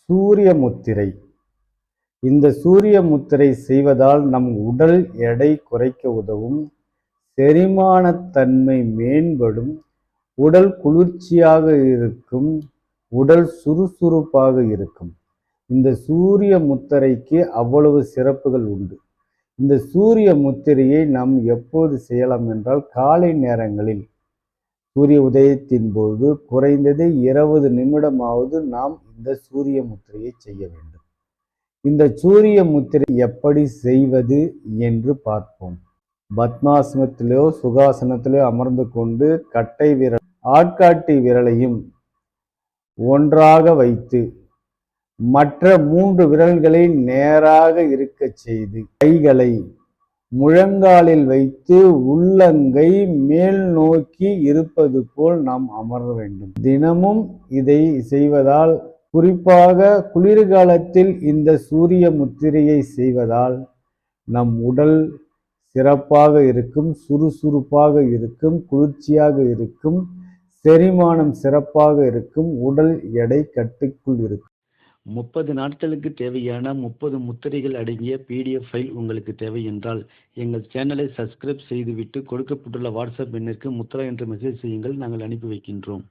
சூரிய முத்திரை. இந்த சூரிய முத்திரை செய்வதால் நம் உடல் எடை குறைக்க உதவும், செரிமானத்தன்மை மேம்படும், உடல் குளிர்ச்சியாக இருக்கும், உடல் சுறுசுறுப்பாக இருக்கும். இந்த சூரிய முத்திரைக்கு அவ்வளவு சிறப்புகள் உண்டு. இந்த சூரிய முத்திரையை நாம் எப்போது செய்யலாம் என்றால், காலை நேரங்களில் சூரிய உதயத்தின் போது குறைந்தது 20 நிமிடமாவது நாம் இந்த சூரிய முத்திரையை செய்ய வேண்டும். இந்த சூரிய முத்திரை எப்படி செய்வது என்று பார்ப்போம். பத்மாசனத்திலோ சுகாசனத்திலோ அமர்ந்து கொண்டு கட்டை விரல் ஆட்காட்டி விரலையும் ஒன்றாக வைத்து மற்ற 3 விரல்களை நேராக இருக்கச் செய்து கைகளை முழங்காலில் வைத்து உள்ளங்கை மேல் நோக்கி இருப்பது போல் நாம் அமர வேண்டும். தினமும் இதை செய்வதால், குறிப்பாக குளிர்காலத்தில் இந்த சூரிய முத்திரையை செய்வதால் நம் உடல் சிறப்பாக இருக்கும், சுறுசுறுப்பாக இருக்கும், குளிர்ச்சியாக இருக்கும், செரிமானம் சிறப்பாக இருக்கும், உடல் எடை கட்டுக்குள் இருக்கும். 30 நாட்களுக்கு தேவையான 30 முத்திரைகள் அடங்கிய PDF ஃபைல் உங்களுக்கு தேவை என்றால் எங்கள் சேனலை சப்ஸ்கிரைப் செய்துவிட்டு கொடுக்கப்பட்டுள்ள வாட்ஸ்அப் எண்ணிற்கு முத்ரா என்று மெசேஜ் செய்யுங்கள், நாங்கள் அனுப்பி வைக்கின்றோம்.